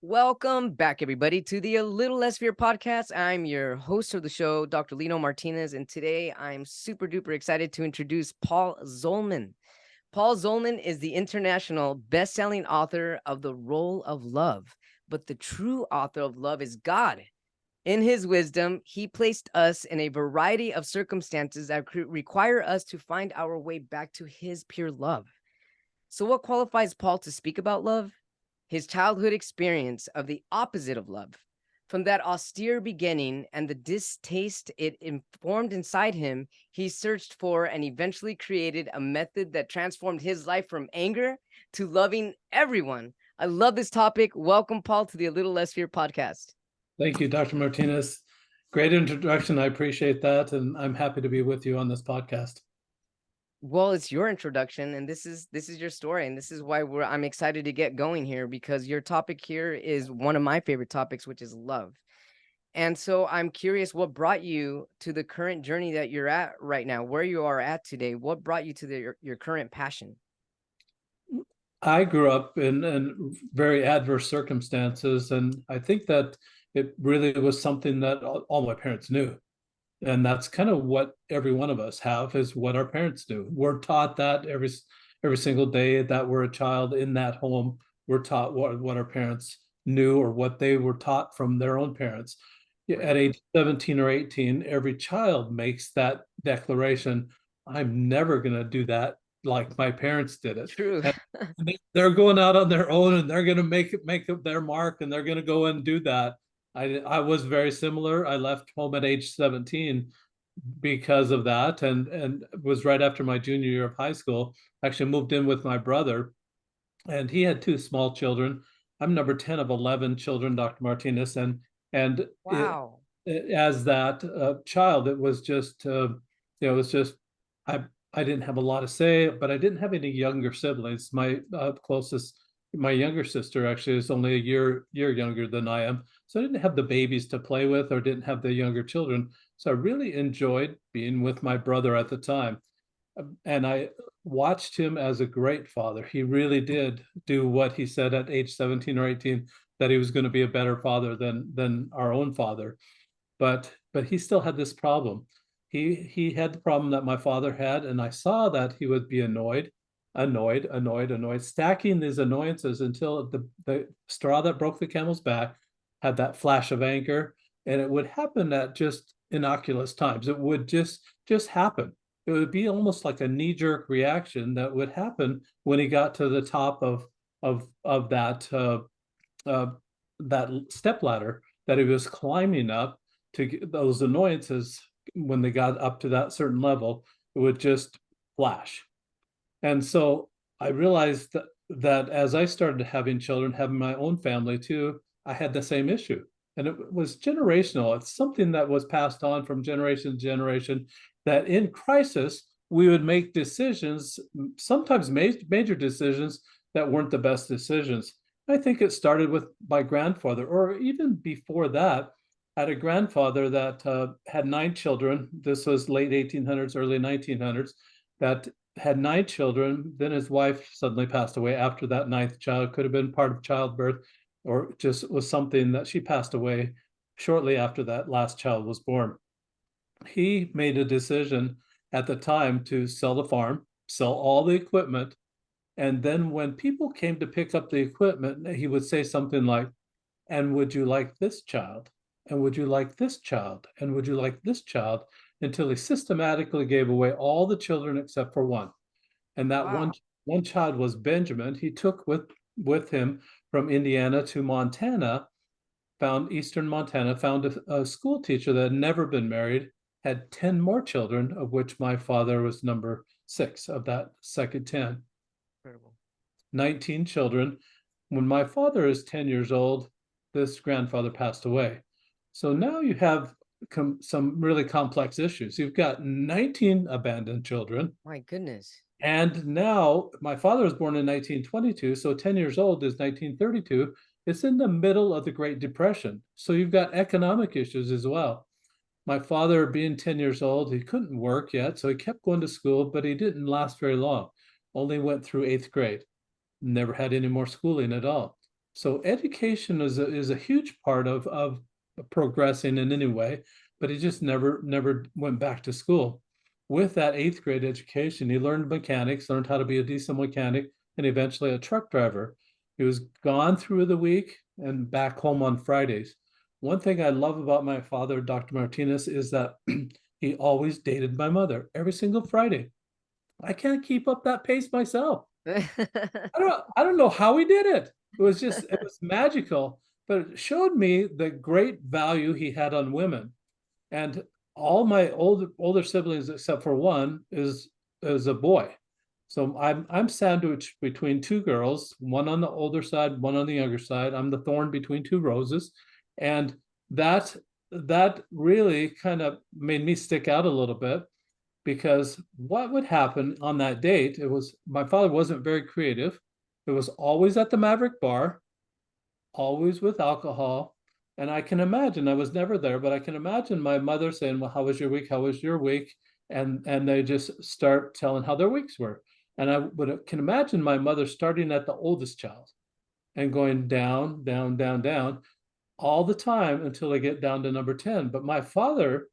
Welcome back, everybody, to the A Little Less Fear podcast. I'm your host of the show, Dr. Lino Martinez, and today I'm super duper excited to introduce Paul Zolman. Paul Zolman is the international best-selling author of The Role of Love, but the true author of love is God. In his wisdom, he placed us in a variety of circumstances that require us to find our way back to his pure love. So, what qualifies Paul to speak about love? His childhood experience of the opposite of love. From that austere beginning and the distaste it informed inside him, he searched for and eventually created a method that transformed his life from anger to loving everyone. I love this topic. Welcome, Paul, to the A Little Less Fear podcast. Thank you, Dr. Martinez. Great introduction. I appreciate that. And I'm happy to be with you on this podcast. Well, it's your introduction, and this is your story, and this is why I'm excited to get going here, because your topic here is one of my favorite topics, which is love. And so I'm curious, what brought you to the current journey that you're at right now, where you are at today? What brought you to your current passion? I grew up in very adverse circumstances, and I think that it really was something that all my parents knew. And that's kind of what every one of us have, is what our parents do. We're taught that every single day that we're a child in that home. We're taught what our parents knew or what they were taught from their own parents. At age 17 or 18, every child makes that declaration, I'm never going to do that like my parents did it. True. And they're going out on their own and they're going to make their mark, and they're going to go and do that. I was very similar. I left home at age 17 because of that, and it was right after my junior year of high school. I actually moved in with my brother, and he had two small children. I'm number 10 of 11 children, Dr. Martinez, and Wow. as that child, it was just it was just I I didn't have a lot to say, but I didn't have any younger siblings. My younger sister actually is only a year younger than I am, so I didn't have the babies to play with or didn't have the younger children. So I really enjoyed being with my brother at the time, and I watched him as a great father. He really did do what he said at age 17 or 18, that he was going to be a better father than our own father. But he still had this problem. He had the problem that my father had, and I saw that he would be annoyed, stacking these annoyances until the straw that broke the camel's back had that flash of anger, and it would happen at just innocuous times. It would just happen. It would be almost like a knee-jerk reaction that would happen when he got to the top of that step ladder that he was climbing up to get those annoyances. When they got up to that certain level, it would just flash. And so I realized that as I started having children, having my own family too, I had the same issue. And it was generational. It's something that was passed on from generation to generation, that in crisis, we would make decisions, sometimes major decisions, that weren't the best decisions. I think it started with my grandfather, or even before that. I had a grandfather that had 9 children. This was late 1800s, early 1900s, that had 9 children. Then his wife suddenly passed away after that ninth child. Could have been part of childbirth, or just was something that she passed away shortly after that last child was born. He made a decision at the time to sell the farm, sell all the equipment, and then when people came to pick up the equipment, he would say something like, and would you like this child? And would you like this child? And would you like this child? Until he systematically gave away all the children except for one. And that Wow. one child was Benjamin. He took with him from Indiana to Montana, found eastern Montana, found a school teacher that had never been married, had 10 more children, of which my father was number 6 of that second 10. Incredible. 19 children. When my father is 10 years old, this grandfather passed away. So now you have some really complex issues. You've got 19 abandoned children. My goodness. And now my father was born in 1922, so 10 years old is 1932. It's in the middle of the Great Depression. So you've got economic issues as well. My father, being 10 years old, he couldn't work yet, so he kept going to school, but he didn't last very long. Only went through 8th grade. Never had any more schooling at all. So education is a huge part of progressing in any way, but he just never went back to school. With that eighth grade education, he learned mechanics, learned how to be a decent mechanic, and eventually a truck driver. He was gone through the week and back home on Fridays. One thing I love about my father, Dr. Martinez, is that he always dated my mother every single Friday. I can't keep up that pace myself. I don't know how he did it. It was magical, but it showed me the great value he had on women. And all my older siblings, except for one, is a boy. So I'm sandwiched between two girls, one on the older side, one on the younger side. I'm the thorn between two roses. And that that really kind of made me stick out a little bit, because what would happen on that date, it was, my father wasn't very creative. It was always at the Maverick Bar, always with alcohol. And I can imagine, I was never there, but I can imagine my mother saying, well, how was your week? How was your week? And they just start telling how their weeks were. And can imagine my mother starting at the oldest child and going down, down, down, down all the time until they get down to number 10. But my father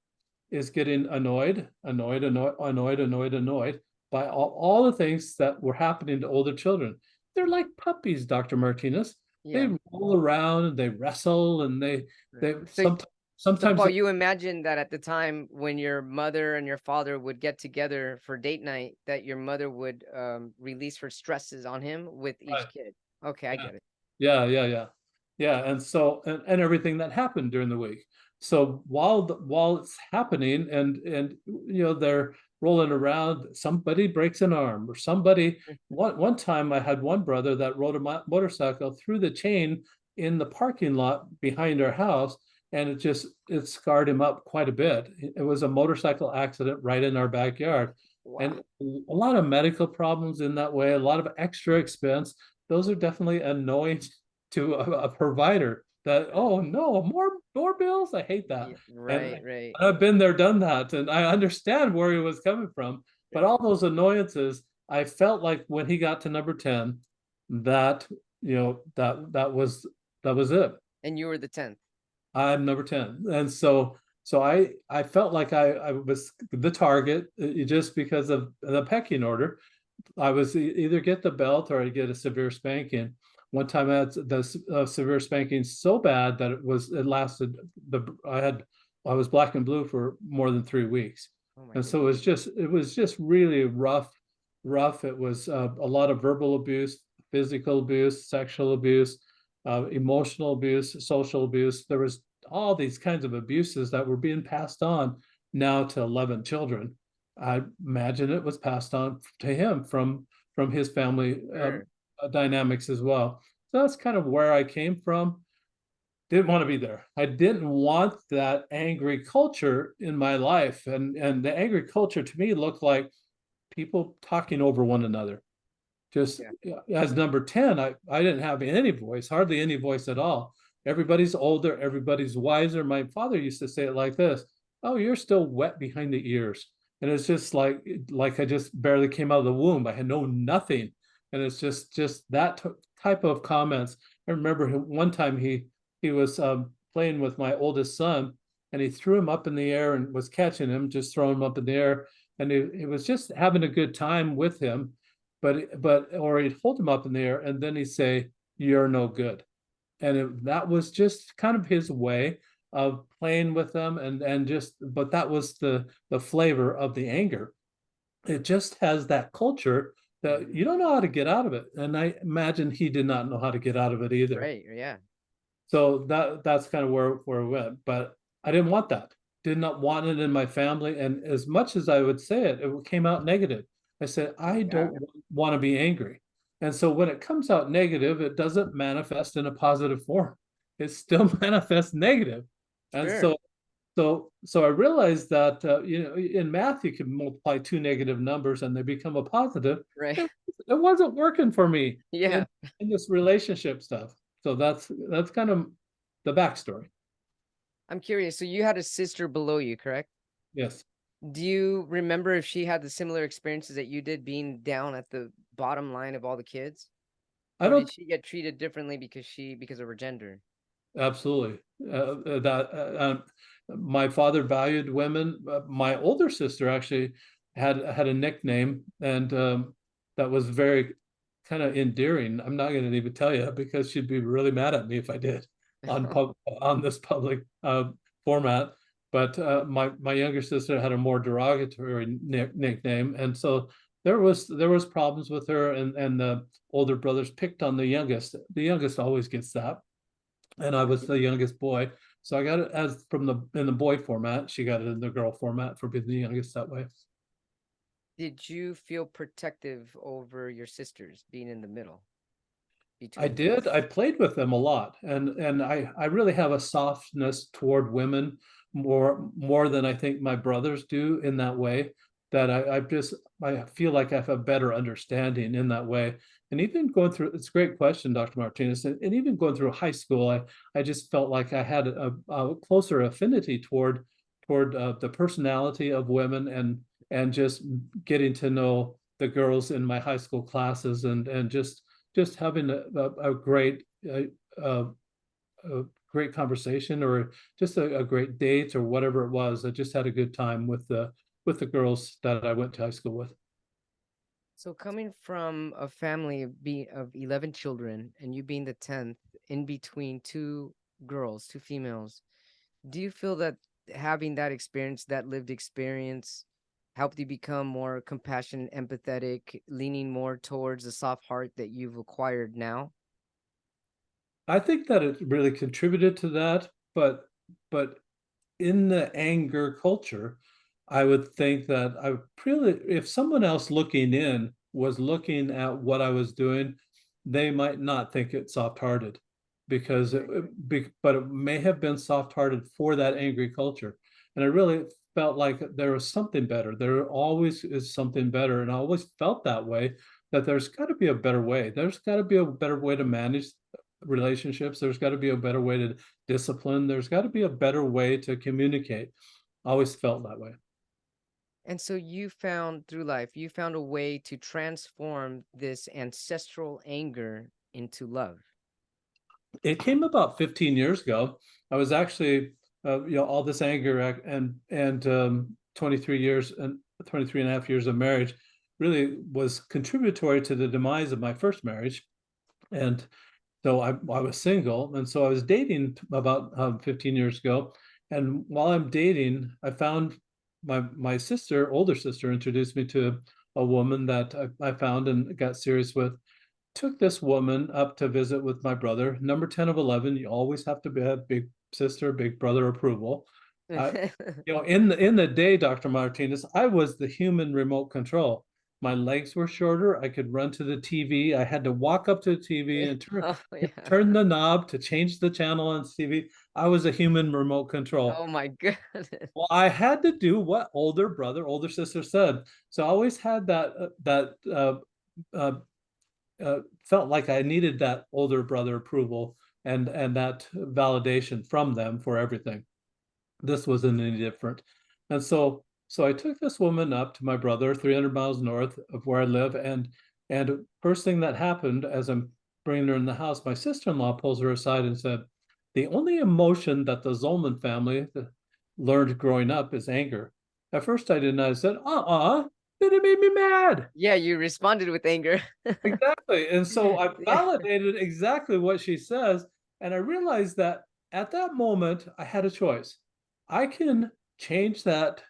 is getting annoyed by all the things that were happening to older children. They're like puppies, Dr. Martinez. They Yeah. roll around and they wrestle and Right. they So, so sometimes Paul, you imagine that at the time when your mother and your father would get together for date night, that your mother would release her stresses on him with each right, kid. Okay, I yeah. get it. Yeah, and so and everything that happened during the week. So while it's happening and they're rolling around, somebody breaks an arm or somebody. One time I had one brother that rode a motorcycle through the chain in the parking lot behind our house, and it scarred him up quite a bit. It was a motorcycle accident right in our backyard, and Wow. a lot of medical problems in that way, a lot of extra expense. Those are definitely annoying to a provider, that, oh no, more bills, I hate that. Yeah, And right, right. I've been there, done that, and I understand where he was coming from. But Yeah. all those annoyances, I felt like when he got to number 10, that that was it. And you were the 10th. I'm number 10. And so I felt like I was the target, just because of the pecking order. I was either get the belt or I get a severe spanking. One time I had the severe spanking so bad that it lasted. I was black and blue for more than 3 weeks, Oh my and so goodness. it was just really rough. It was a lot of verbal abuse, physical abuse, sexual abuse, emotional abuse, social abuse. There was all these kinds of abuses that were being passed on now to 11 children. I imagine it was passed on to him from his family Sure. dynamics as well. So that's kind of where I came from. Didn't want to be there. I didn't want that angry culture in my life, and the angry culture to me looked like people talking over one another. Just Yeah. as number 10, I didn't have any voice, hardly any voice at all. Everybody's older, everybody's wiser. My father used to say it like this: oh, you're still wet behind the ears. And it's just like I just barely came out of the womb. I had known nothing. And it's just that type of comments. I remember one time he was playing with my oldest son, and he threw him up in the air and was catching him, just throwing him up in the air. And he was just having a good time with him, or he'd hold him up in the air and then he'd say, you're no good. And that was just kind of his way of playing with them, but that was the flavor of the anger. It just has that culture that Mhm. you don't know how to get out of it, and I imagine he did not know how to get out of it either. Right. Yeah. So that's kind of where we went. But I didn't want that. Did not want it in my family. And as much as I would say it, it came out negative. I said, I Yeah. don't want to be angry. And so when it comes out negative, it doesn't manifest in a positive form. It still manifests negative. And Sure. so I realized that in math you can multiply two negative numbers and they become a positive. Right. It wasn't working for me in, Yeah. in this relationship stuff. So that's kind of the backstory. I'm curious. So you had a sister below you, correct? Yes. Do you remember if she had the similar experiences that you did being down at the bottom line of all the kids? I Or did don't she get treated differently because of her gender? absolutely that my father valued women. My older sister actually had a nickname, and that was very kind of endearing. I'm not going to even tell you because she'd be really mad at me if I did on this public format. But my younger sister had a more derogatory nickname, and so there was problems with her, and the older brothers picked on the youngest. The youngest always gets that, and I was the youngest boy. So I got it as from the in the boy format. She got it in the girl format for being the youngest that way. Did you feel protective over your sisters being in the middle I between them? did. I played with them a lot, and I really have a softness toward women more than I think my brothers do in that way. That I feel like I have a better understanding in that way. And even going through, it's a great question, Dr. Martinez, and even going through high school, I just felt like I had a closer affinity toward the personality of women, and just getting to know the girls in my high school classes, and just having a uh, a great conversation, or just a great date, or whatever it was. I just had a good time with the girls that I went to high school with. So coming from a family of 11 children and you being the 10th in between two girls, two females, do you feel that having that experience, that lived experience, helped you become more compassionate, empathetic, leaning more towards the soft heart that you've acquired now? I think that it really contributed to that, but in the anger culture, I would think that I really, if someone else looking in was looking at what I was doing, they might not think it soft-hearted, because I agree. but it may have been soft-hearted for that angry culture. And I really felt like there was something better. There always is something better, and I always felt that way. That there's got to be a better way. There's got to be a better way to manage relationships. There's got to be a better way to discipline. There's got to be a better way to communicate. I always felt that way. And so you found through life, you found a way to transform this ancestral anger into love. It came about 15 years ago. I was actually, all this anger and 23 years and 23 and a half years of marriage really was contributory to the demise of my first marriage. And so I was single, and so I was dating about 15 years ago. And while I'm dating, I found my sister, older sister, introduced me to a woman that I found and got serious with. Took this woman up to visit with my brother. Number 10 of 11, you always have to have big sister, big brother approval. Uh, in the day, Dr. Martinez, I was the human remote control. My legs were shorter. I could run to the TV. I had to walk up to the TV and Oh yeah. turn the knob to change the channel on TV. I was a human remote control. Oh my goodness. Well, I had to do what older brother, older sister said. So I always had uh, felt like I needed that older brother approval, and that validation from them for everything. This wasn't any different. And so I took this woman up to my brother, 300 miles north of where I live, and first thing that happened as I'm bringing her in the house, my sister-in-law pulls her aside and said, "The only emotion that the Zolman family learned growing up is anger." At first I didn't know. I said, then it made me mad. Yeah, you responded with anger. Exactly. And so I Yeah. validated exactly what she says. And I realized that at that moment, I had a choice. I can change that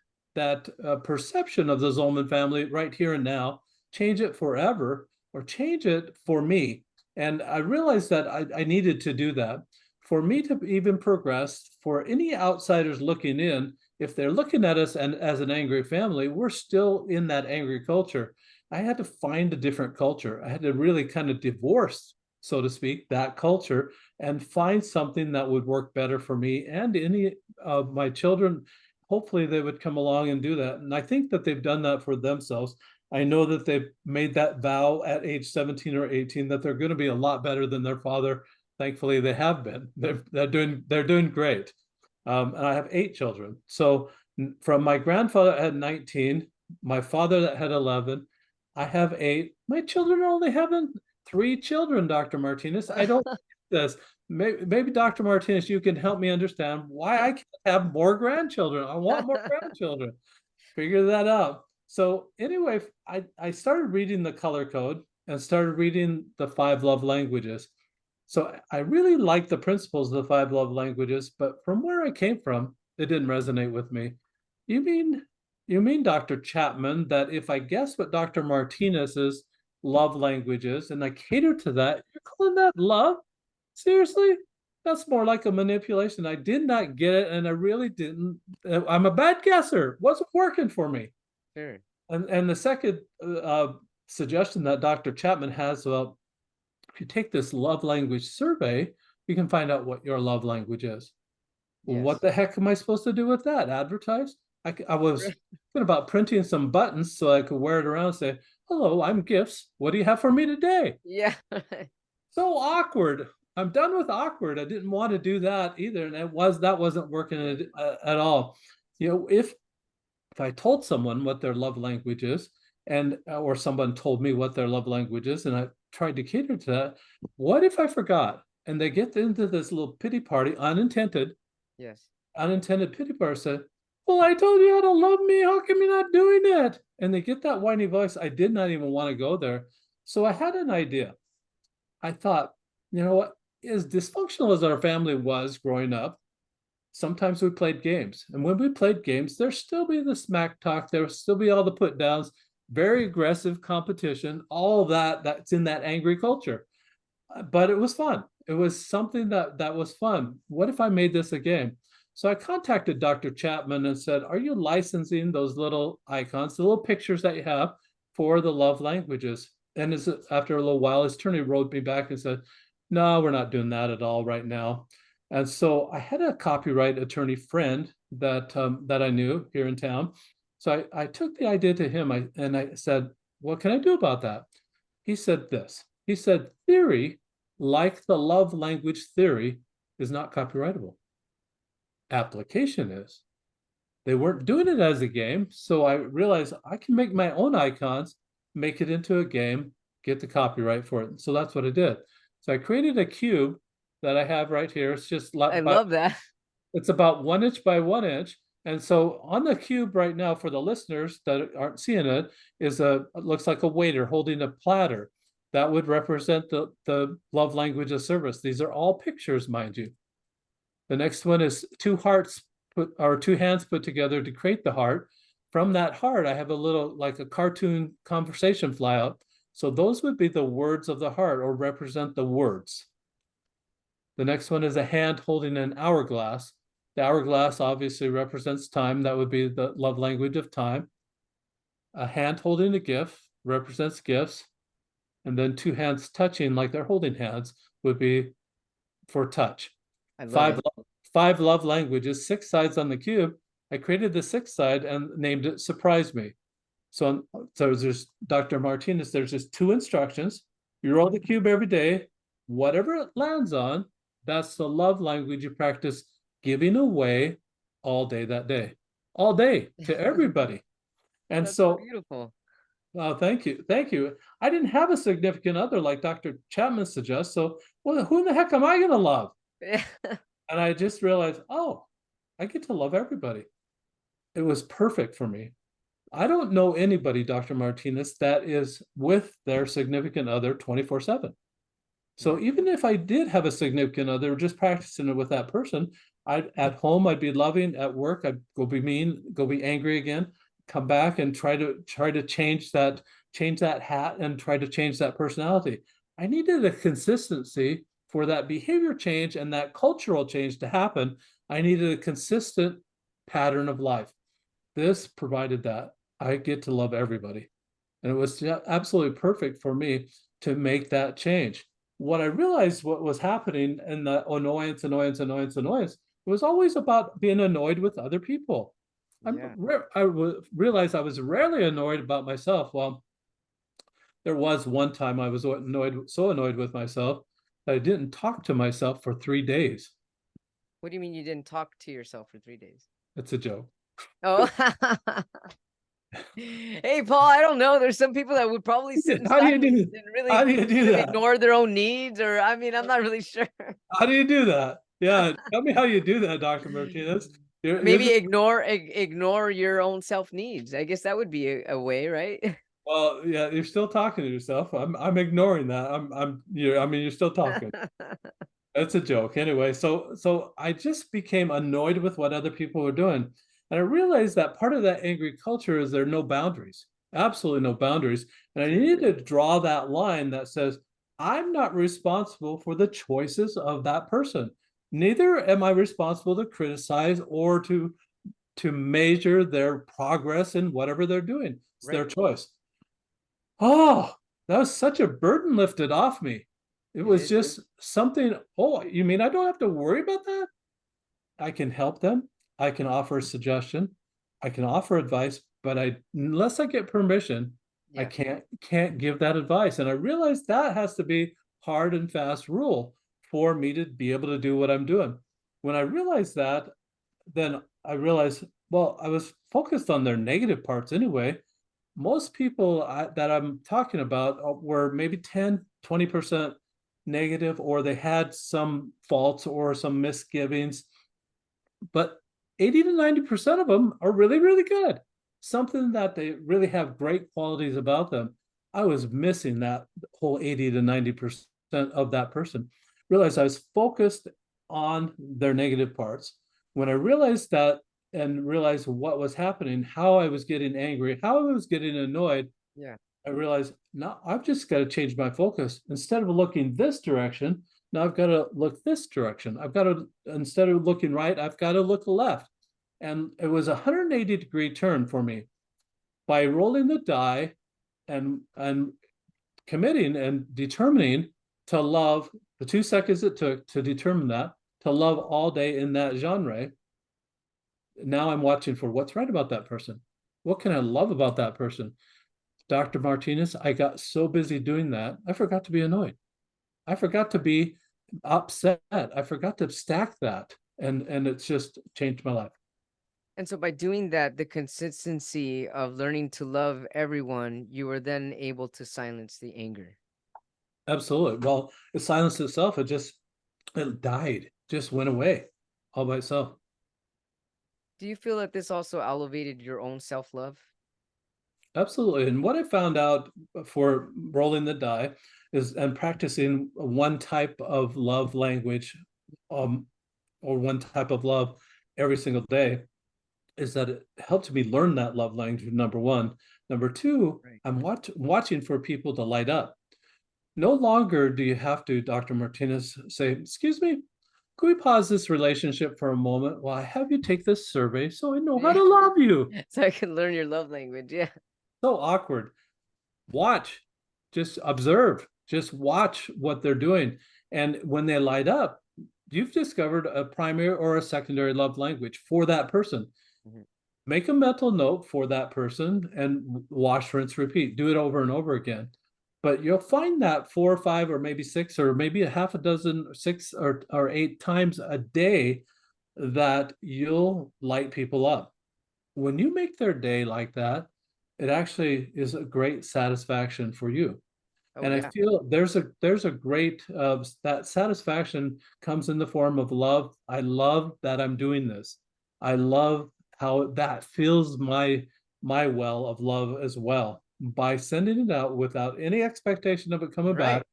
perception of the Zolman family right here and now, change it forever, or change it for me. And I realized that I needed to do that for me to even progress. For any outsiders looking in, if they're looking at us and as an angry family, we're still in that angry culture. I had to find a different culture. I had to really kind of divorce, so to speak, that culture, and find something that would work better for me and any of my children. Hopefully, they would come along and do that. And I think that they've done that for themselves. I know that they've made that vow at age 17 or 18 that they're going to be a lot better than their father. Thankfully, they have been. They're doing great. And I have 8 children. So from my grandfather at 19, my father that had 11, I have 8. My children are only having 3 children, Dr. Martinez. I don't get this. Maybe Dr. Martinez, you can help me understand why I can't have more grandchildren. I want more grandchildren. Figure that out. So anyway, I started reading the color code and started reading the 5 love languages. So I really like the principles of the 5 love languages, but from where I came from, it didn't resonate with me. You mean Dr. Chapman, that if I guess what Dr. Martinez's love language is and I cater to that, you're calling that love? Seriously? That's more like a manipulation. I did not get it, and I really didn't. I'm a bad guesser. Wasn't working for me. Sure. And the second suggestion that Dr. Chapman has, well, if you take this love language survey, you can find out what your love language is. Well, what Yes. the heck am I supposed to do with that? Advertise? I was thinking about printing some buttons so I could wear it around and say, hello, I'm Gifts. What do you have for me today? Yeah. So awkward. I'm done with awkward. I didn't want to do that either. And that wasn't working at all. You know, if I told someone what their love language is, and or someone told me what their love language is, and I tried to cater to that, what if I forgot? And they get into this little pity party, Yes. unintended pity party, said, well, I told you how to love me. How come you're not doing it? And they get that whiny voice. I did not even want to go there. So I had an idea. I thought, you know what? As dysfunctional as our family was growing up, sometimes we played games. And when we played games, there'd still be the smack talk, there would still be all the put downs, very aggressive competition, all that's in that angry culture. But it was fun. It was something that was fun. What if I made this a game? So I contacted Dr. Chapman and said, are you licensing those little icons, the little pictures that you have for the love languages? And after a little while, his attorney wrote me back and said, no, we're not doing that at all right now. And so I had a copyright attorney friend that I knew here in town. So I took the idea to him and I said, what can I do about that? He said this. He said, theory, like the love language theory, is not copyrightable. Application is. They weren't doing it as a game, so I realized I can make my own icons, make it into a game, get the copyright for it. So that's what I did. So I created a cube that I have right here. It's just I love that. it's about 1 inch by 1 inch. And so on the cube right now, for the listeners that aren't seeing it, it looks like a waiter holding a platter. That would represent the love language of service. These are all pictures, mind you. The next one is 2 hearts or 2 hands put together to create the heart. From that heart, I have a little, like a cartoon conversation fly out. So those would be the words of the heart, or represent the words. The next one is a hand holding an hourglass. The hourglass obviously represents time. That would be the love language of time. A hand holding a gift represents gifts. And then 2 hands touching like they're holding hands would be for touch. I love Five love languages, 6 sides on the cube. I created the 6th side and named it Surprise Me. So there's Dr. Martinez, there's just 2 instructions. You roll the cube every day. Whatever it lands on, that's the love language you practice giving away all day that day. All day to it. everybody. And That's so, beautiful. oh, thank you. Thank you. I didn't have a significant other like Dr. Chapman suggests. So, well, who the heck am I going to love? And I just realized, oh, I get to love everybody. It was perfect for me. I don't know anybody, Dr. Martinez, that is with their significant other 24/7. So even if I did have a significant other, just practicing it with that person, at home I'd be loving, at work I'd go be mean, go be angry again, come back and try to change that hat and try to change that personality. I needed a consistency for that behavior change and that cultural change to happen. I needed a consistent pattern of life. This provided that. I get to love everybody. And it was absolutely perfect for me to make that change. What I realized what was happening in the annoyance, it was always about being annoyed with other people. Yeah. I realized I was rarely annoyed about myself. Well, there was one time I was so annoyed with myself that I didn't talk to myself for 3 days. What do you mean you didn't talk to yourself for 3 days? It's a joke. Oh, Hey, Paul, I don't know. There's some people that would probably sit in How do you silence do? and How really do you do kind of that? ignore their own needs, or I mean, I'm not really sure. How do you do that? Yeah, tell me how you do that, Dr. Martinez. You're Maybe the ignore your own self needs. I guess that would be a way, right? well, yeah, you're still talking to yourself. I'm ignoring that. I mean, you're still talking. It's a joke. Anyway, so I just became annoyed with what other people were doing. And I realized that part of that angry culture is there are no boundaries, absolutely no boundaries. And I needed to draw that line that says, I'm not responsible for the choices of that person. Neither am I responsible to criticize or to measure their progress in whatever they're doing. It's their Right. choice. Oh, that was such a burden lifted off me. It It was is. just something. Oh, you mean I don't have to worry about that? I can help them. I can offer a suggestion. I can offer advice, but unless I get permission, I Yeah. can't give that advice. And I realized that has to be hard and fast rule for me to be able to do what I'm doing. When I realized that, then I realized, well, I was focused on their negative parts anyway. Most people that I'm talking about were maybe 10, 20% negative, or they had some faults or some misgivings, but 80 to 90% of them are really, really good. Something that they really have great qualities about them. I was missing that whole 80 to 90% of that person. Realized I was focused on their negative parts. When I realized that and realized what was happening, how I was getting angry, how I was getting annoyed, Yeah. I realized now I've just got to change my focus. Instead of looking this direction, now I've got to look this direction. I've got to, instead of looking right, I've got to look left. And it was a 180-degree turn for me by rolling the die and committing and determining to love the 2 seconds it took to determine that, to love all day in that genre. Now I'm watching for what's right about that person. What can I love about that person? Dr. Martinez, I got so busy doing that, I forgot to be annoyed. I forgot to be upset. I forgot to stack that. And it's just changed my life. And so by doing that, the consistency of learning to love everyone, you were then able to silence the anger. Absolutely. Well, the silence itself, it died, just went away all by itself. Do you feel that this also elevated your own self-love? Absolutely. And what I found out for rolling the die is and practicing one type of love language, um, or one type of love every single day, is that it helped me learn that love language, number one. Number two, Right. I'm watching for people to light up. No longer do you have to, Dr. Martinez, say, excuse me, can we pause this relationship for a moment while I have you take this survey so I know how Yeah. to love you? So I can learn your love language. Yeah. So awkward. Watch, just observe, just watch what they're doing. And when they light up, you've discovered a primary or a secondary love language for that person. Mhm. Make a mental note for that person and wash, rinse, repeat. Do it over and over again. But you'll find that 4 or 5 or maybe 6 or maybe a half a dozen, 6 or 8 times a day that you'll light people up. When you make their day like that, it actually is a great satisfaction for you. Oh And I yeah. feel there's a great that satisfaction comes in the form of love. I love that I'm doing this. I love how that fills my well of love as well by sending it out without any expectation of it coming back,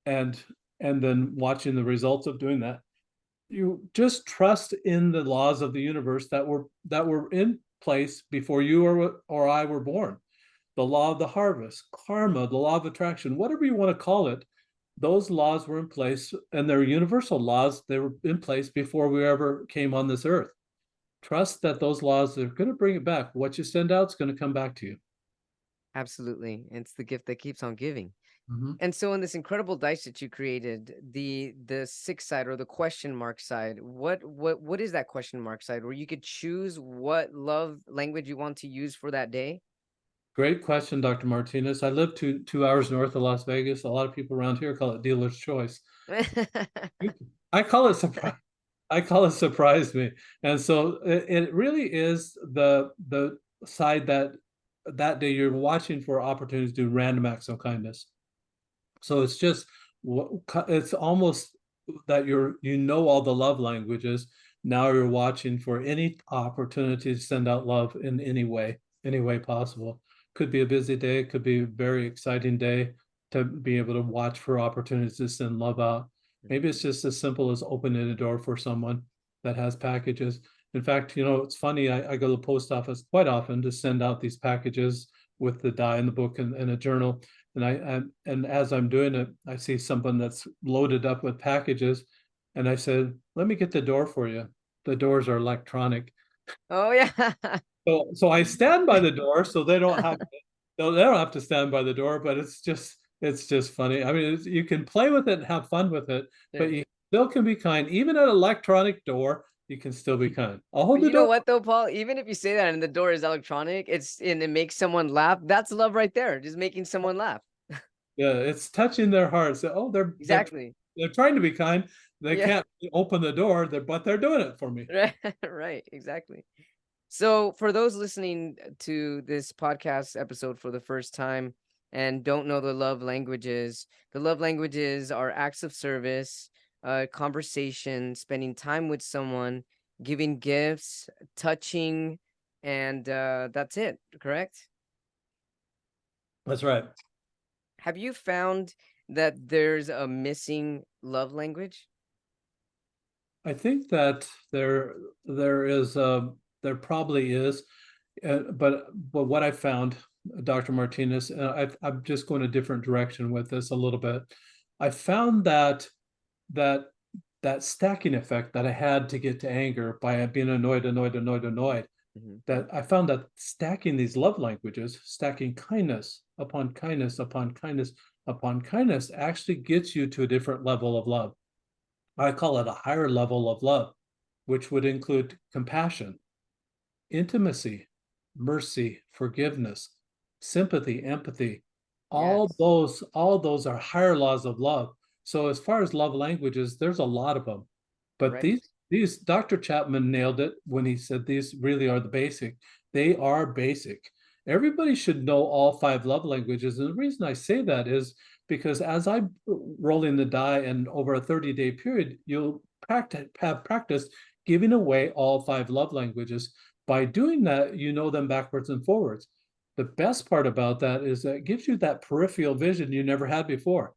Right. and and then watching the results of doing that. You just trust in the laws of the universe that were in place before you or I were born. The law of the harvest, karma, the law of attraction, whatever you want to call it, those laws were in place and they're universal laws. They were in place before we ever came on this earth. Trust that those laws are going to bring it back. What you send out is going to come back to you. Absolutely. It's the gift that keeps on giving. Mhm. And so in this incredible dice that you created, the six side or the question mark side, what is that question mark side where you could choose what love language you want to use for that day? Great question, Dr. Martinez. I live 2 hours north of Las Vegas. A lot of people around here call it dealer's choice. I call it surprise. I call it surprise me. And so it really is the side that day you're watching for opportunities to do random acts of kindness. So it's just it's almost that you know all the love languages. Now you're watching for any opportunity to send out love in any way possible. Could be a busy day, could be a very exciting day to be able to watch for opportunities to send love out. Maybe it's just as simple as opening a door for someone that has packages. In fact, it's funny, I go to the post office quite often to send out these packages with the die in the book and a journal. And as I'm doing it, I see someone that's loaded up with packages, and I said, "Let me get the door for you. The doors are electronic." Oh yeah. So I stand by the door, so they don't have to stand by the door. But it's just funny. I mean, you can play with it and have fun with it, but Yeah. you still can be kind. Even at an electronic door, you can still be kind. I'll hold But the you know door. what though, Paul? Even if you say that and the door is electronic, and it makes someone laugh, that's love right there. Just making someone laugh. Yeah, it's touching their hearts. Oh, Exactly. they're trying to be kind. They Yeah. can't open the door, but they're doing it for me. Right. Right. Exactly. So, for those listening to this podcast episode for the first time and don't know the love languages are acts of service, conversation, spending time with someone, giving gifts, touching, and that's it, correct? That's right. Have you found that there's a missing love language? I think that there probably is, but what I found, Dr. Martinez, I'm just going a different direction with this a little bit. I found that that stacking effect that I had to get to anger by being annoyed, Mhm. that I found that stacking these love languages, stacking kindness upon kindness upon kindness upon kindness actually gets you to a different level of love. I call it a higher level of love, which would include compassion, intimacy, mercy, forgiveness, sympathy, empathy. Yes. All those are higher laws of love. So as far as love languages, there's a lot of them. But Right. these Dr. Chapman nailed it when he said these really are the basic. They are basic. Everybody should know all five love languages. And the reason I say that is because as I'm rolling the die and over a 30-day period, you'll have practiced giving away all five love languages. By doing that, you know them backwards and forwards. The best part about that is that it gives you that peripheral vision you never had before.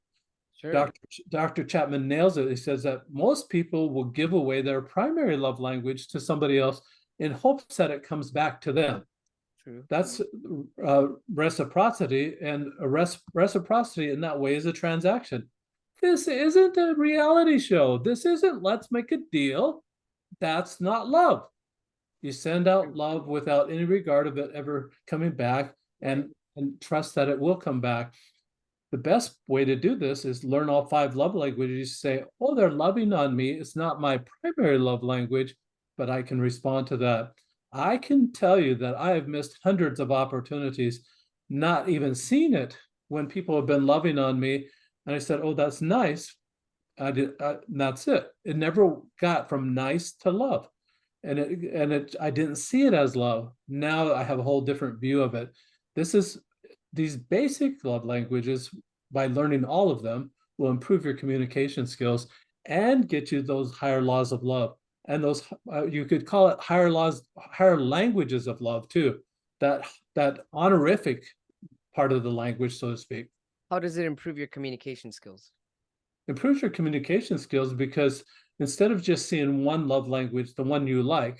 Sure. Dr. Chapman nails it. He says that most people will give away their primary love language to somebody else in hopes that it comes back to them. True. That's reciprocity, and reciprocity in that way is a transaction. This isn't a reality show. This isn't let's make a deal. That's not love. You send out True. love without any regard of it ever coming back, Right. and trust that it will come back. The best way to do this is learn all five love languages. Say, oh, they're loving on me. It's not my primary love language, but I can respond to that. I can tell you that I have missed hundreds of opportunities, not even seen it when people have been loving on me. And I said, oh, that's nice. And that's it. It never got from nice to love. I didn't see it as love. Now I have a whole different view of it. This is these basic love languages, by learning all of them, will improve your communication skills and get you those higher laws of love. And those you could call it higher languages of love too. That honorific part of the language, so to speak, How does it improve your communication skills? improves your communication skills because instead of just seeing one love language, the one you like,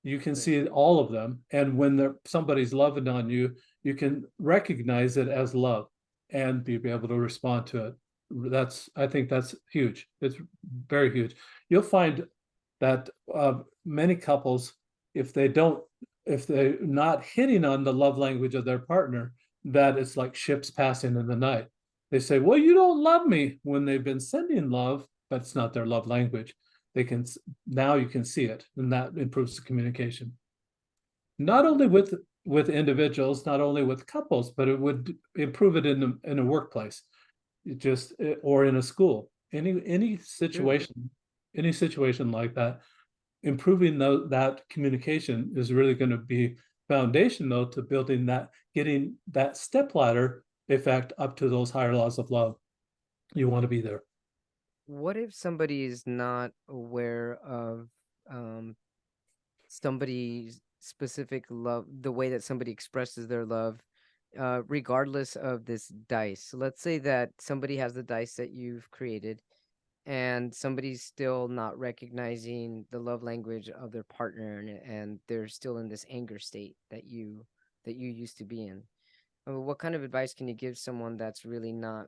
you can Right. see all of them. And when somebody's loving on you, you can recognize it as love and be able to respond to it. I think that's huge. It's very huge. You'll find that many couples, if they don't, if they're not hitting on the love language of their partner, that it's like ships passing in the night. They say, well, you don't love me, when they've been sending love, but it's not their love language. They can Now you can see it, and that improves the communication. Not only with individuals, not only with couples, but it would improve it in a workplace, or in a school. True. Any situation like that, improving that communication is really going to be foundation, though, to building that, getting that stepladder effect up to those higher laws of love. You want to be there. What if somebody is not aware of um somebody's specific love, the way that somebody expresses their love, regardless of this dice? So let's say that somebody has the dice that you've created, and somebody's still not recognizing the love language of their partner, and they're still in this anger state that you used to be in. What kind of advice can you give someone that's really not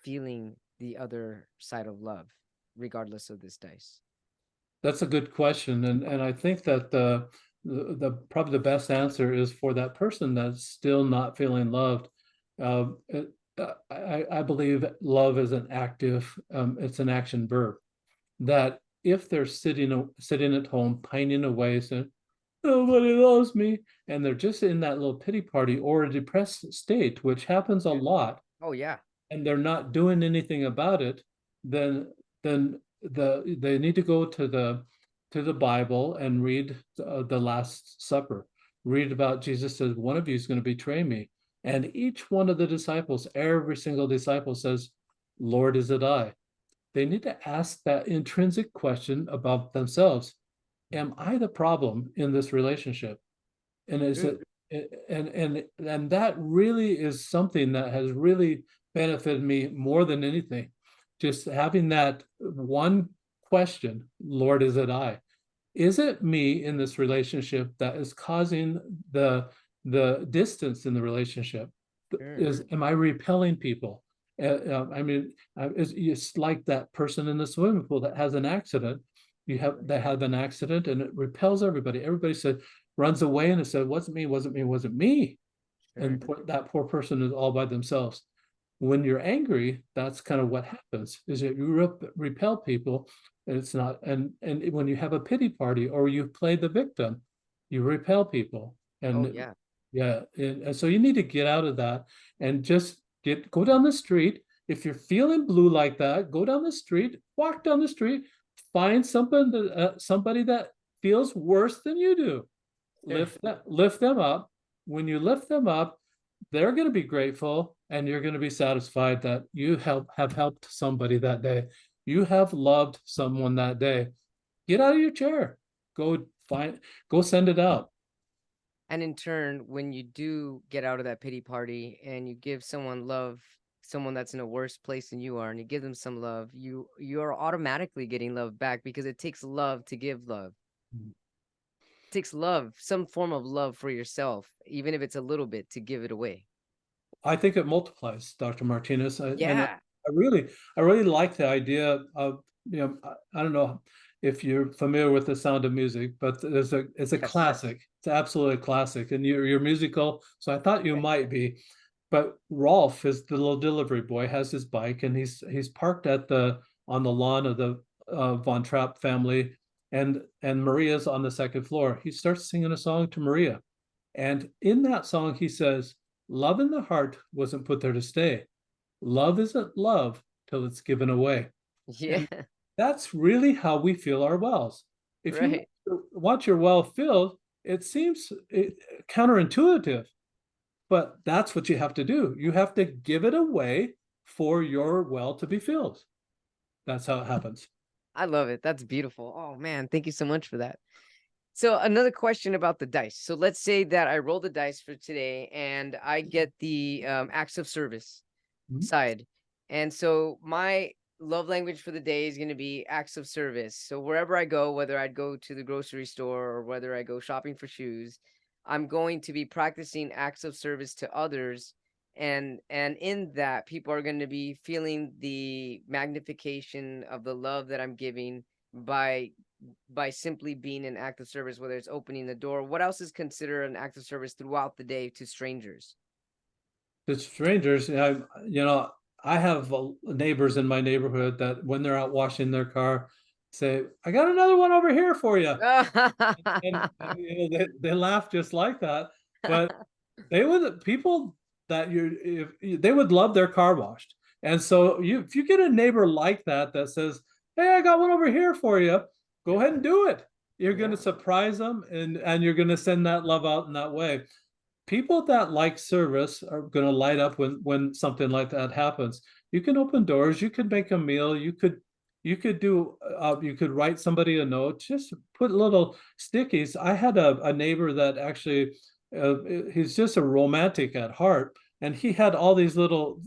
feeling the other side of love, regardless of this dice? That's a good question, and I think that the probably the best answer is for that person that's still not feeling loved. Uh, I believe love is an active, it's an action verb. That if they're sitting at home pining away, saying nobody loves me, and they're just in that little pity party or a depressed state, which happens a Yeah. lot, Oh yeah. and they're not doing anything about it, then they need to go to the Bible and read the Last Supper. Read about Jesus says, one of you is going to betray me. And each one of the disciples, every single disciple says, Lord, is it I? They need to ask that intrinsic question about themselves. Am I the problem in this relationship? And is True. it and that really is something that has really benefited me more than anything. Just having that one question, Lord, is it I? Is it me in this relationship that is causing the distance in the relationship? Sure. Is am I repelling people? I mean, it's like that person in the swimming pool that has an accident. You have They have an accident and it repels everybody. Everybody said runs away and it said, "Wasn't me, wasn't me, wasn't me." Sure. And that poor person is all by themselves. When you're angry, that's kind of what happens. Is that you repel people, and it's not. And when you have a pity party or you play the victim, you repel people. Oh And yeah. yeah, and so you need to get out of that and just go down the street. If you're feeling blue like that, go down the street, walk down the street, find somebody that feels worse than you do. Sure. Lift them up. When you lift them up, they're going to be grateful and you're going to be satisfied that you have helped somebody that day. You have loved someone that day. Get out of your chair. Go go send it out. And in turn, when you do get out of that pity party and you give someone love, someone that's in a worse place than you are, and you give them some love, you are automatically getting love back, because it takes love to give love. It takes love, some form of love for yourself, even if it's a little bit, to give it away. I think it multiplies, Dr. Martinez. Yeah. I really like the idea of, I don't know if you're familiar with The Sound of Music, but it's a Yes. classic. It's absolutely a classic, and you're musical, so I thought you Yeah. might be. But Rolf is the little delivery boy, has his bike, and he's parked at the on the lawn of the Von Trapp family, and Maria's on the second floor. He starts singing a song to Maria, and in that song he says, "Love in the heart wasn't put there to stay. Love isn't love till it's given away." Yeah. And that's really how we fill our wells. If you Right. want your well filled, it seems counterintuitive, but that's what you have to do. You have to give it away for your well to be filled. That's how it happens. I love it. That's beautiful. Oh man, thank you so much for that. So another question about the dice. So let's say that I roll the dice for today and I get the acts of service Mhm. side. And so my love language for the day is going to be acts of service. So wherever I go, whether I'd go to the grocery store or whether I go shopping for shoes, I'm going to be practicing acts of service to others. And in that, people are going to be feeling the magnification of the love that I'm giving by simply being an act of service, whether it's opening the door. What else is considered an act of service throughout the day to strangers? To strangers, I have neighbors in my neighborhood that when they're out washing their car, say, "I got another one over here for you," and they laugh just like that. But they would people that if they would love their car washed. And so if you get a neighbor like that that says, "Hey, I got one over here for you," go ahead and do it. You're going Yeah. to surprise them, and you're going to send that love out in that way. People that like service are going to light up when something like that happens. You can open doors, you could make a meal, you could write somebody a note, just put little stickies. I had a neighbor that actually he's just a romantic at heart, and he had all these little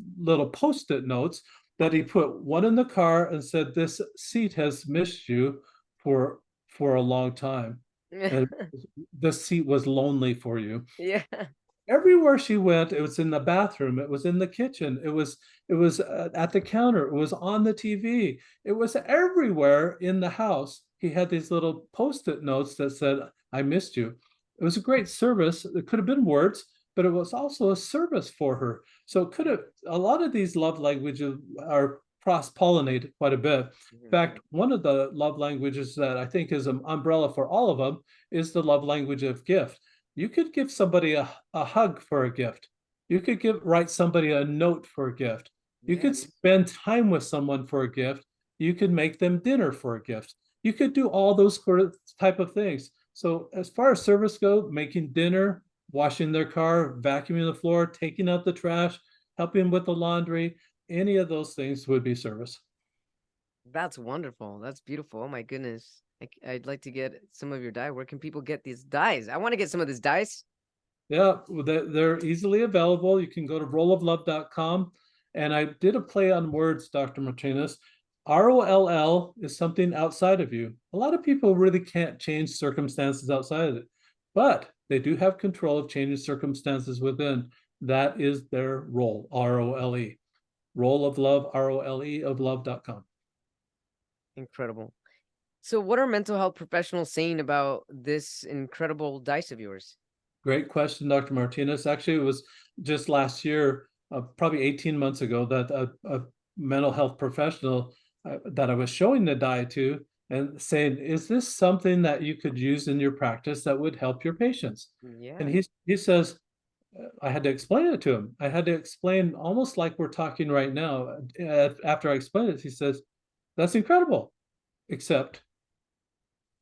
post-it notes that he put one in the car and said, "This seat has missed you for a long time, and this seat was lonely for you." Yeah. Everywhere she went, it was in the bathroom, it was in the kitchen, it was at the counter, it was on the TV, it was everywhere in the house. He had these little post-it notes that said, "I missed you." It was a great service. It could have been words, but it was also a service for her. So it could have, a lot of these love languages are cross-pollinated quite a bit. In fact, one of the love languages that I think is an umbrella for all of them is the love language of gift. You could give somebody a hug for a gift. You could write somebody a note for a gift. You Yeah. could spend time with someone for a gift. You could make them dinner for a gift. You could do all those sort of type of things. So as far as service go, making dinner, washing their car, vacuuming the floor, taking out the trash, helping with the laundry, any of those things would be service. That's wonderful. That's beautiful. Oh my goodness. I'd like to get some of your dye. Where can people get these dyes? I want to get some of this dyes. Yeah, they're easily available. You can go to rolloflove.com. And I did a play on words, Dr. Martinez. ROLL is something outside of you. A lot of people really can't change circumstances outside of it, but they do have control of changing circumstances within. That is their role, ROLE. Role of love, ROLE of love.com. Incredible. So, what are mental health professionals saying about this incredible dice of yours? Great question, Dr. Martinez. Actually, it was just last year, probably 18 months ago, that a mental health professional that I was showing the diet to and saying, "Is this something that you could use in your practice that would help your patients?" And Yeah. he says, I had to explain it to him. I had to explain almost like we're talking right now. After I explained it, he says, "That's incredible, except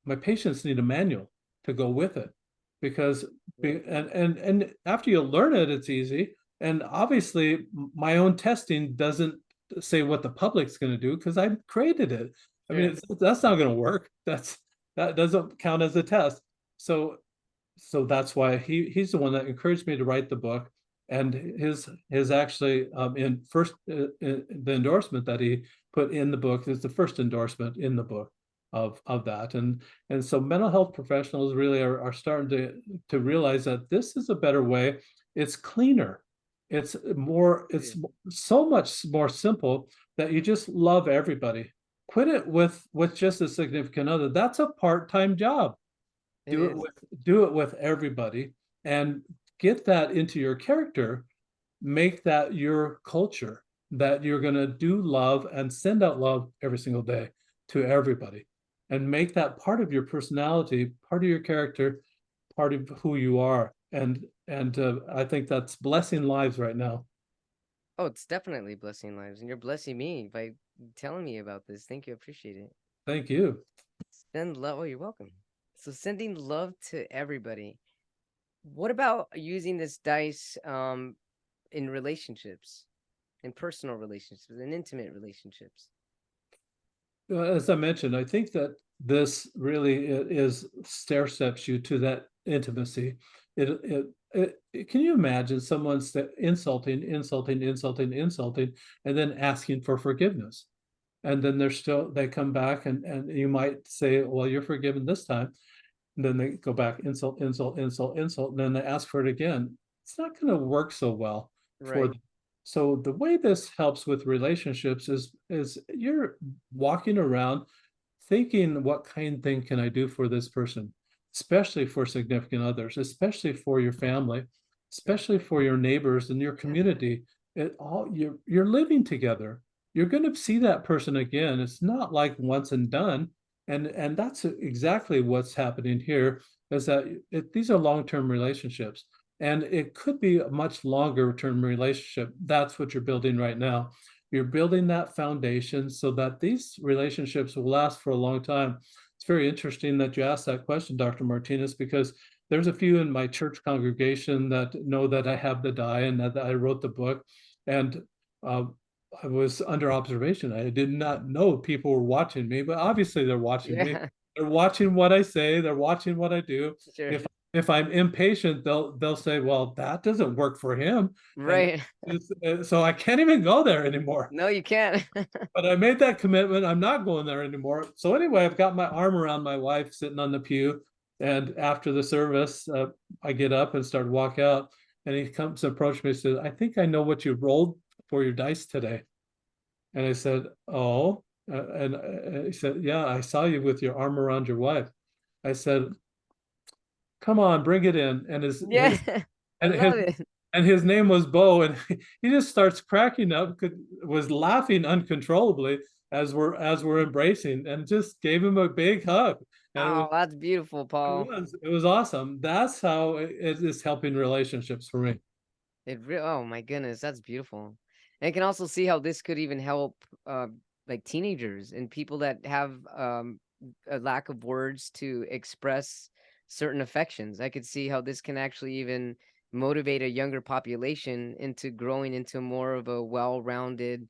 my patients need a manual to go with it, because Yeah. and after you learn it, it's easy. And obviously my own testing doesn't say what the public's going to do because I created it. I mean, Sure. that's not going to work. That doesn't count as a test. So that's why he's the one that encouraged me to write the book. And his actually in first the endorsement that he put in the book is the first endorsement in the book of that. And so mental health professionals really are starting to realize that this is a better way. It's cleaner. It's Yeah. so much more simple that you just love everybody. Quit it with just a significant other. That's a part-time job. It do it is. with do it with everybody, and get that into your character. Make that your culture, that you're going to do love and send out love every single day to everybody, and make that part of your personality, part of your character, part of who you are. And I think that's blessing lives right now. Oh, it's definitely blessing lives, and you're blessing me by telling me about this. Thank you. I appreciate it. Thank you. Send love. Oh, you're welcome. So, sending love to everybody. What about using this dice in relationships, in personal relationships, in intimate relationships? As I mentioned, I think that this really is stair steps you to that intimacy. Can you imagine someone insulting, and then asking for forgiveness? And then they come back, and you might say, "Well, you're forgiven this time." And then they go back, insult, and then they ask for it again. It's not going to work so well for Right. them. So the way this helps with relationships is you're walking around thinking, what kind of thing can I do for this person, especially for significant others, especially for your family, Sure. especially for your neighbors and your Yeah. community. You're living together. You're going to see that person again. It's not like once and done. And that's exactly what's happening here, is that these are long-term relationships, and it could be a much longer term relationship. That's what you're building right now. You're building that foundation so that these relationships will last for a long time. it's very interesting that you asked that question, Dr. Martinez, because there's a few in my church congregation that know that I have the die and that I wrote the book. And uh, I was under observation. I did not know people were watching me, but obviously they're watching me. Yeah, They're watching what I say. They're watching what I do. sure. If I'm impatient, they'll say, "Well, that doesn't work for him," and Right. so I can't even go there anymore. No, you can't. But I made that commitment. I'm not going there anymore. So anyway, I've got my arm around my wife sitting on the pew, and after the service, I get up and start to walk out, and he comes to approach me and says, "I think I know what you rolled for your dice today." And I said, "Oh," and he said, "Yeah, I saw you with your arm around your wife." I said, "Come on, bring it in." And Yeah, I and his love it. and his name was Bo, and he just starts cracking up, was laughing uncontrollably as we're embracing, and just gave him a big hug. And Oh, that's beautiful, Paul. it was awesome. That's how it is helping relationships for me. Oh my goodness, that's beautiful. And I can also see how this could even help like teenagers and people that have a lack of words to express certain affections. I could see how this can actually even motivate a younger population into growing into more of a well-rounded,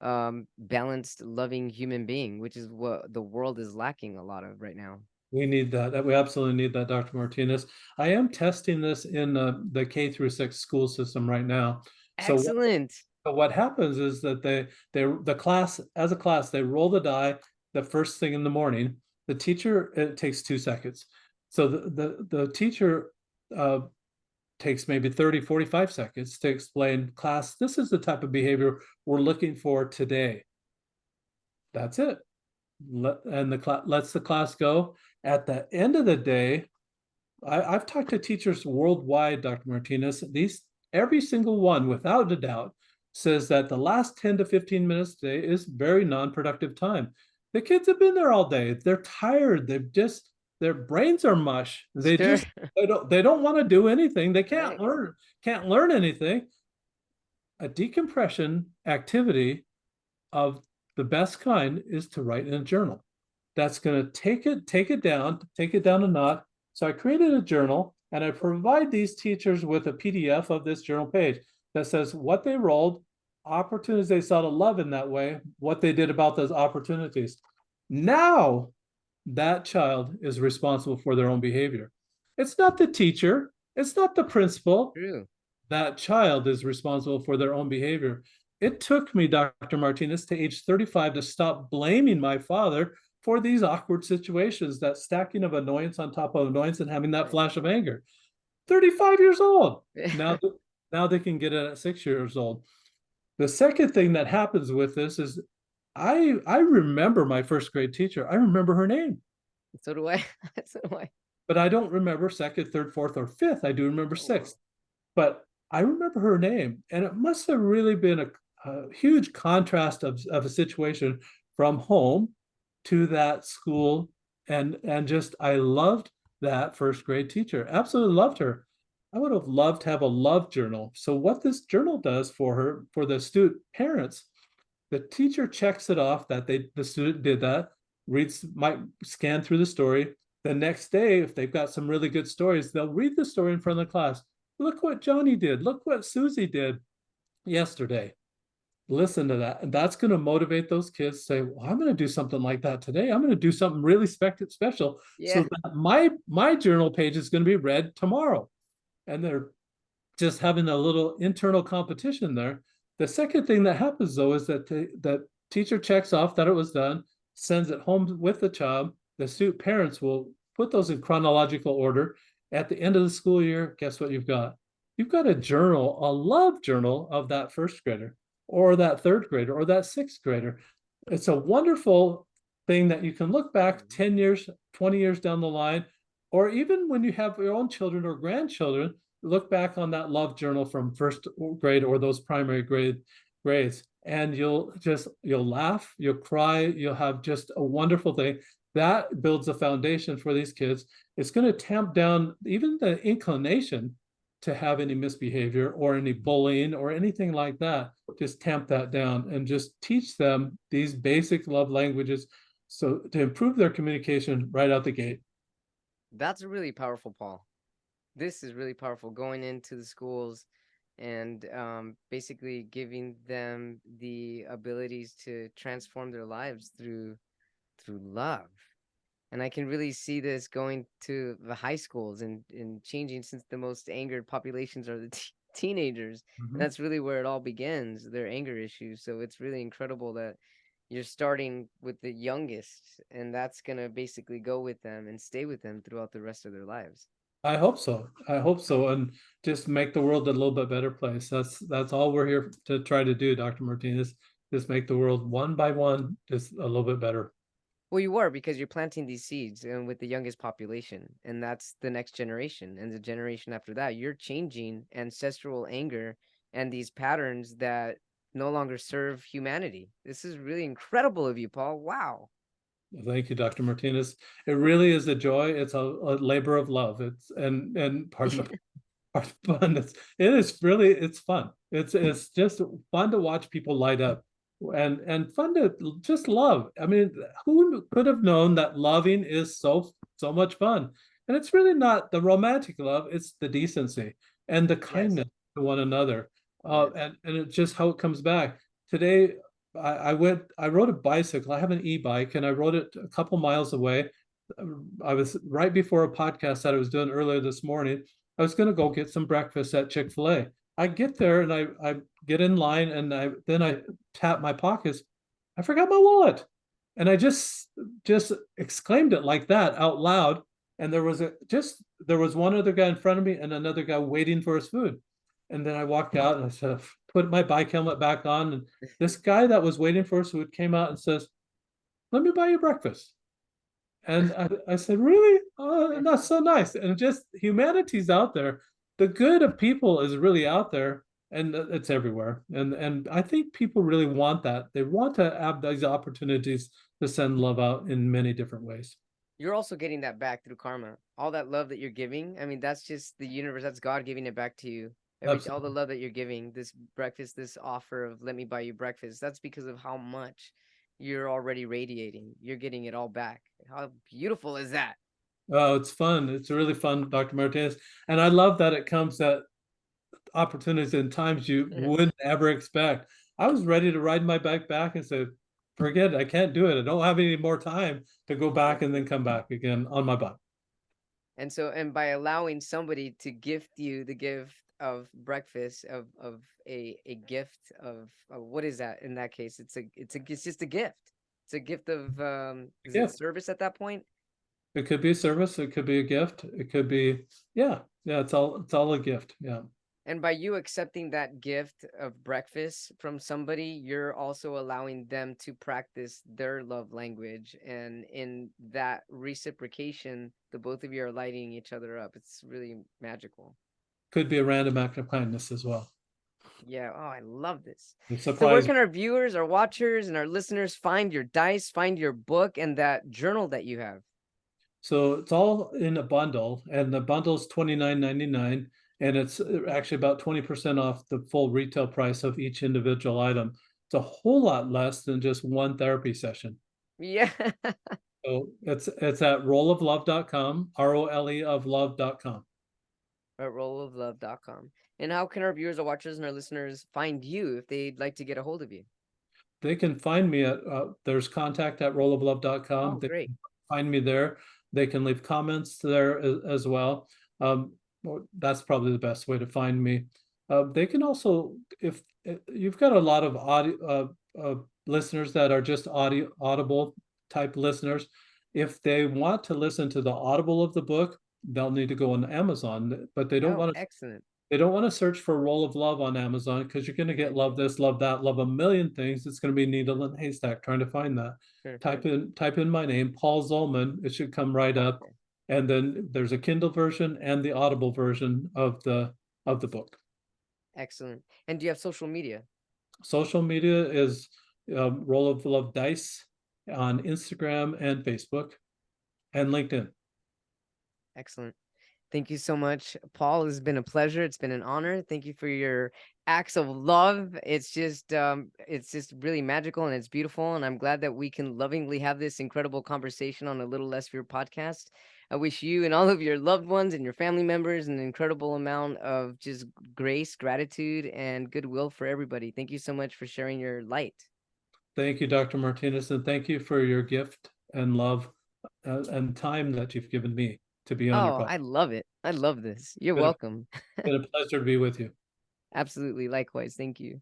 balanced, loving human being, which is what the world is lacking a lot of right now. We need that. We absolutely need that, Dr. Martinez. I am testing this in the K through 6 school system right now. So Excellent. what happens is that the class, as a class, they roll the die the first thing in the morning. The teacher, it takes 2 seconds. So the teacher takes maybe 30, 45 seconds to explain, class, this is the type of behavior we're looking for today. That's it. And the class lets the class go. At the end of the day, I've talked to teachers worldwide, Dr. Martinez. Every single one, without a doubt, says that the last 10 to 15 minutes a day is very non-productive time. The kids have been there all day. They're tired. Their brains are mush. Sure. They don't want to do anything. They Right. can't learn anything. A decompression activity of the best kind is to write in a journal. That's going to take it down a notch. So I created a journal and I provide these teachers with a PDF of this journal page that says what they rolled, opportunities they saw to love in that way, what they did about those opportunities. Now that child is responsible for their own behavior. It's not the teacher, it's not the principal. True. That child is responsible for their own behavior. It took me, Dr. Martinez, to age 35 to stop blaming my father for these awkward situations, that stacking of annoyance on top of annoyance and having that flash of anger. 35 years old. Now, now they can get it at 6 years old. The second thing that happens with this is I remember my first grade teacher. I remember her name, So do I. So do I. but I don't remember second, third, fourth, or fifth. I do remember Oh, wow. sixth. But I remember her name, and it must have really been a huge contrast of a situation from home to that school, and just I loved that first grade teacher. Absolutely loved her. I would have loved to have a love journal. So what this journal does for her, for the student parents, the teacher checks it off that the student did that, might scan through the story. The next day, if they've got some really good stories, they'll read the story in front of the class. Look what Johnny did. Look what Susie did yesterday. Listen to that. And that's going to motivate those kids to say, well, I'm going to do something like that today. I'm going to do something really special so Yeah. that my journal page is going to be read tomorrow. And they're just having a little internal competition there. The second thing that happens, though, is that teacher checks off that it was done, sends it home with the child. The student parents will put those in chronological order. At the end of the school year, guess what you've got? You've got a journal, a love journal of that first grader, or that third grader, or that sixth grader. It's a wonderful thing that you can look back 10 years, 20 years down the line, or even when you have your own children or grandchildren, look back on that love journal from first grade or those primary grades, and you'll laugh, you'll cry, you'll have just a wonderful thing that builds a foundation for these kids. It's going to tamp down even the inclination to have any misbehavior or any bullying or anything like that. Just tamp that down and just teach them these basic love languages. So to improve their communication right out the gate. That's really powerful, Paul. This is really powerful, going into the schools and basically giving them the abilities to transform their lives through love. And I can really see this going to the high schools and changing, since the most angered populations are the teenagers. And Mhm. that's really where it all begins, their anger issues. So it's really incredible that you're starting with the youngest, and that's going to basically go with them and stay with them throughout the rest of their lives. I hope so. I hope so. And just make the world a little bit better place. That's all we're here to try to do, Dr. Martinez. Just make the world one by one just a little bit better. Well, you are, because you're planting these seeds and with the youngest population, and that's the next generation and the generation after that. You're changing ancestral anger and these patterns that no longer serve humanity. This is really incredible of you, Paul. Wow. Thank you, Dr. Martinez. It really is a joy. It's a labor of love. It's and pardon the fun. It is really it's fun. It's just fun to watch people light up and fun to just love. I mean, who could have known that loving is so much fun? And it's really not the romantic love, it's the decency and the Yes. kindness to one another. Yes. And it's just how it comes back. Today I rode a bicycle. I have an e-bike and I rode it a couple miles away. I was right before a podcast that I was doing earlier this morning. I was going to go get some breakfast at Chick-fil-A. I get there and I get in line and I tap my pockets. I forgot my wallet. And I just exclaimed it like that out loud. And there was one other guy in front of me and another guy waiting for his food. And then I walked out and I said, put my bike helmet back on. And this guy that was waiting for his food came out and says, "Let me buy you breakfast." And I said, really? Oh, that's so nice. And just humanity's out there. The good of people is really out there and it's everywhere. And I think people really want that. They want to have these opportunities to send love out in many different ways. You're also getting that back through karma. All that love that you're giving, I mean, that's just the universe. That's God giving it back to you. All the Absolutely. love that you're giving, this breakfast, this offer of let me buy you breakfast, that's because of how much you're already radiating. You're getting it all back. How beautiful is that? Oh, it's fun. It's really fun, Dr. Martinez. And I love that it comes at opportunities and times you wouldn't ever expect. I was ready to ride my bike back and say, forget it, I can't do it. I don't have any more time to go back and then come back again on my bike. And so, and by allowing somebody to gift you the gift of breakfast, of a gift of what is that in that case? It's just a gift. It's a gift of is it Yeah, service at that point? it could be a service, it could be a gift, it could be, yeah, it's all a gift. Yeah. And by you accepting that gift of breakfast from somebody, you're also allowing them to practice their love language. And in that reciprocation, the both of you are lighting each other up. It's really magical. Could be a random act of kindness as well. Yeah. Oh, I love this. It So, where surprised. can our viewers, our watchers, and our listeners find your dice, find your book, and that journal that you have? So it's all in a bundle, and the bundle's $29.99, and it's actually about 20% off the full retail price of each individual item. It's a whole lot less than just one therapy session. Yeah. So it's at rolloflove.com, ROLE of love.com. At rolloflove.com. And how can our viewers, our watchers, and our listeners find you if they'd like to get a hold of you? They can find me at there's contact at rolloflove.com. Oh, They great. can find me there. They can leave comments there as well. That's probably the best way to find me. They can also, if you've got a lot of audio listeners that are just audible type listeners, if they want to listen to the audible of the book, they'll need to go on Amazon, but Oh, excellent. they don't want to search for Roll of Love on Amazon because you're going to get love this, love that, love a million things. It's going to be needle and haystack trying to find that. Sure. Type in my name, Paul Zolman. It should come right up. Okay. And then there's a Kindle version and the Audible version of the book. Excellent. And do you have social media? Social media is Roll of Love Dice on Instagram and Facebook and LinkedIn. Excellent. Thank you so much, Paul. It's been a pleasure. It's been an honor. Thank you for your acts of love. It's just really magical and it's beautiful. And I'm glad that we can lovingly have this incredible conversation on a Little Less Fear podcast. I wish you and all of your loved ones and your family members an incredible amount of just grace, gratitude, and goodwill for everybody. Thank you so much for sharing your light. Thank you, Dr. Martinez, and thank you for your gift and love and time that you've given me to be on your Oh, podcast. I love it. I love this. You're Been a, welcome. been a pleasure to be with you. Absolutely. Likewise. Thank you.